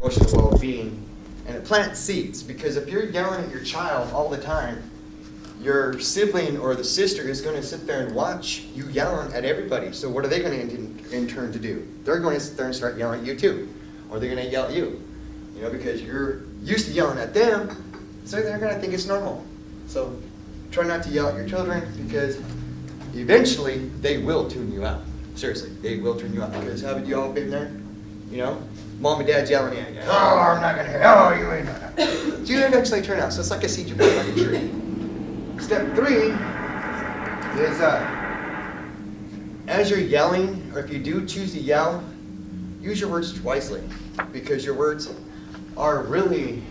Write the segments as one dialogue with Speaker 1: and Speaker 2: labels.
Speaker 1: emotional well-being, and it plants seeds. Because if you're yelling at your child all the time, your sibling or the sister is going to sit there and watch you yelling at everybody. So what are they going to in turn to do? They're going to sit there and start yelling at you too. Or they're going to yell at you. You know, because you're used to yelling at them, so they're going to think it's normal. So try not to yell at your children, because eventually they will tune you out. Seriously, they will tune you out. Because haven't you all been there? You know? Mom and dad yelling at you. Oh, I'm not going to hear. Oh, you ain't gonna. So you eventually turn out. So it's like a seed you plant like a tree. Step 3 is as you're yelling, or if you do choose to yell, use your words wisely. Because your words are really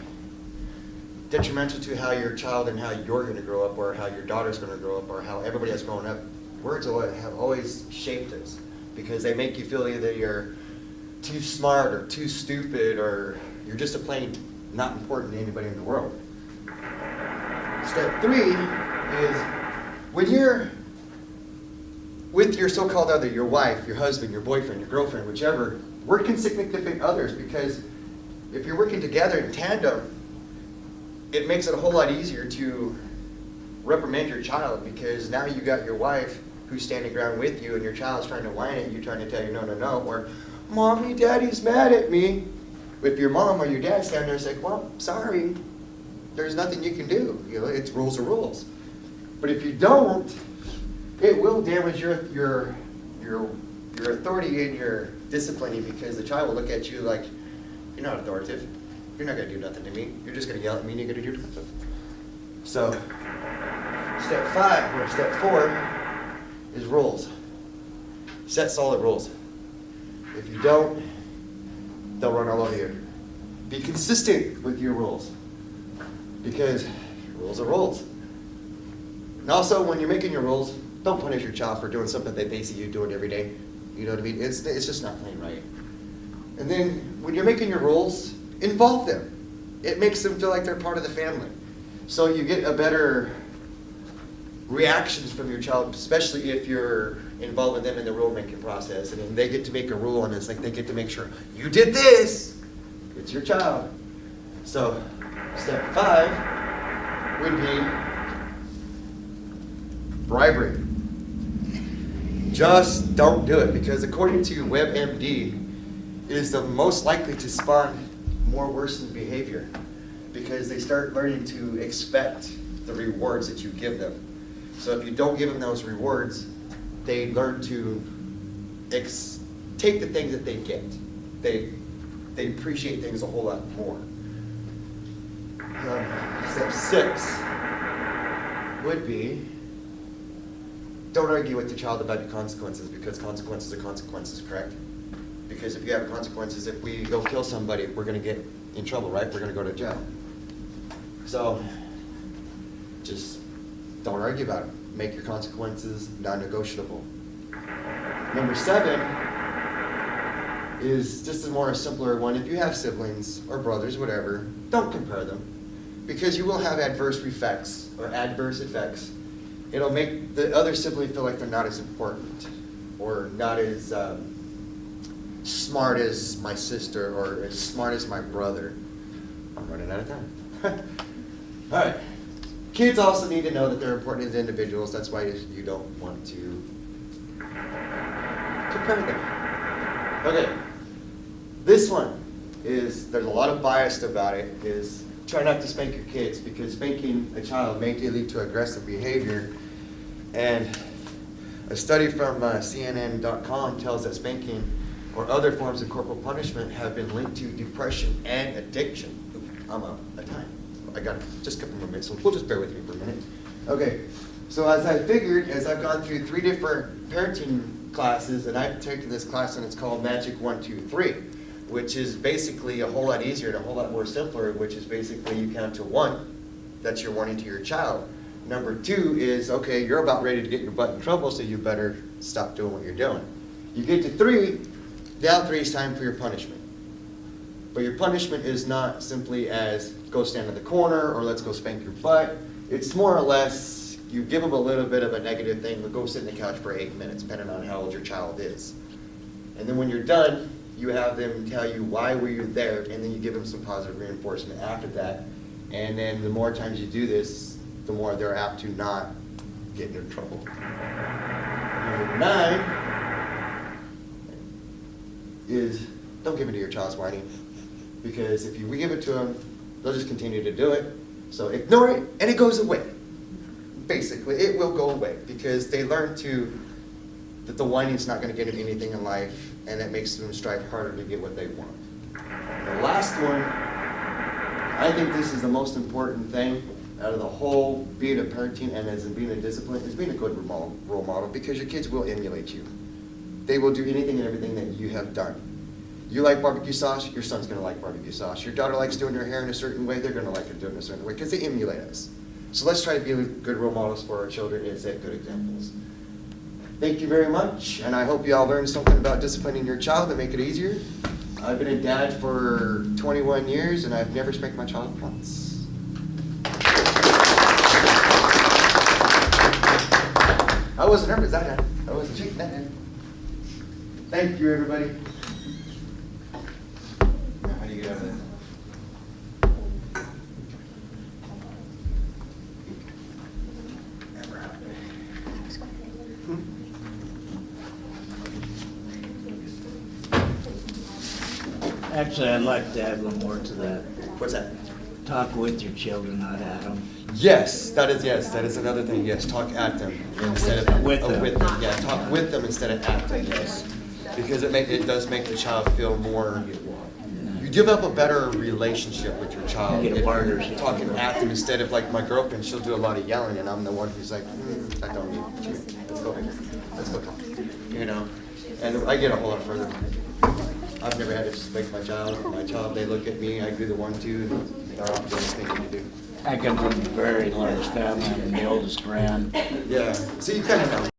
Speaker 1: detrimental to how your child and how you're going to grow up, or how your daughter's going to grow up, or how everybody has grown up. Words have always shaped us, because they make you feel either you're too smart or too stupid, or you're just a plain not important to anybody in the world. Step 3 is when you're with your so-called other, your wife, your husband, your boyfriend, your girlfriend, whichever, work in significant others, because if you're working together in tandem, it makes it a whole lot easier to reprimand your child, because now you got your wife who's standing around with you, and your child's trying to whine at you, trying to tell you no, no, no, or Mommy, Daddy's mad at me. If your mom or your dad stand there and say, well, sorry, there's nothing you can do. You know, it's rules are rules. But if you don't, it will damage your authority and your disciplining, because the child will look at you like, you're not authoritative. You're not going to do nothing to me. You're just going to yell at me and you're going to do nothing. So, step 4 is rules. Set solid rules. If you don't, they'll run all over you. Be consistent with your rules, because rules are rules. And also, when you're making your rules, don't punish your child for doing something that they see you doing every day. You know what I mean? It's just not plain right. And then, when you're making your rules, involve them. It makes them feel like they're part of the family. So you get a better reactions from your child, especially if you're involving them in the rule-making process. And then they get to make a rule, and it's like they get to make sure, you did this! It's your child. So, step 5 would be bribery. Just don't do it, because according to WebMD, it is the most likely to spawn more worsened behavior, because they start learning to expect the rewards that you give them. So if you don't give them those rewards, they learn to take the things that they get. They appreciate things a whole lot more. Step 6 would be, don't argue with the child about the consequences, because consequences are consequences, correct? Because if you have consequences, if we go kill somebody, we're going to get in trouble, right? We're going to go to jail. So, just don't argue about it. Make your consequences non-negotiable. Number 7 is just a more simpler one. If you have siblings or brothers, whatever, don't compare them, because you will have adverse effects. It'll make the other sibling feel like they're not as important, or not as smart as my sister, or as smart as my brother. I'm running out of time. All right. Kids also need to know that they're important as individuals. That's why you don't want to compare them. Okay. This one is, there's a lot of bias about it, is try not to spank your kids, because spanking a child may lead to aggressive behavior. And a study from CNN.com tells that spanking or other forms of corporal punishment have been linked to depression and addiction. I'm out of time. I got just a couple more minutes, so we'll just bear with me for a minute. Okay, so as I've gone through 3 different parenting classes, and I've taken this class, and it's called Magic 1, 2, 3, which is basically a whole lot easier and a whole lot more simpler, which is basically you count to 1, that's your warning to your child. Number 2 is, okay, you're about ready to get your butt in trouble, so you better stop doing what you're doing. You get to 3, now 3 is time for your punishment. But your punishment is not simply as go stand in the corner or let's go spank your butt. It's more or less you give them a little bit of a negative thing, but go sit on the couch for 8 minutes, depending on how old your child is. And then when you're done, you have them tell you why were you there, and then you give them some positive reinforcement after that. And then the more times you do this, the more they're apt to not get into trouble. Number 9 is don't give it to your child's whining, because if we give it to them, they'll just continue to do it. So ignore it, and it goes away. Basically, it will go away because they learn that the whining's not going to get them anything in life, and that makes them strive harder to get what they want. The last one, I think this is the most important thing out of the whole being a parenting and as in being a discipline, is being a good role model, because your kids will emulate you. They will do anything and everything that you have done. You like barbecue sauce, your son's going to like barbecue sauce. Your daughter likes doing her hair in a certain way, they're going to like it doing it a certain way, because they emulate us. So let's try to be good role models for our children and set good examples. Thank you very much, and I hope you all learned something about disciplining your child to make it easier. I've been a dad for 21 years, and I've never spanked my child once. I wasn't nervous that time. I wasn't shaking that time. Thank you, everybody. Now, how do you get out of that?
Speaker 2: Actually, I'd like to add one more to that.
Speaker 1: What's that?
Speaker 2: Talk with your children, not at them.
Speaker 1: Yes, that is another thing. Yes, talk at them instead of
Speaker 2: With them.
Speaker 1: With them. Yeah, talk with them instead of at them. Yes, because it does make the child feel more. You develop a better relationship with your child.
Speaker 2: Get a
Speaker 1: if you're
Speaker 2: partnership.
Speaker 1: talking at them instead of like my girlfriend. She'll do a lot of yelling, and I'm the one who's like, I don't need you. Let's go. Let's go talk. You know, and I get a whole lot further. I've never had to spank my child. My child, they look at me, I do the 1, 2, and they're off doing the thing they do.
Speaker 2: I come from a very large family. I'm the oldest grand.
Speaker 1: Yeah, so you kind of know.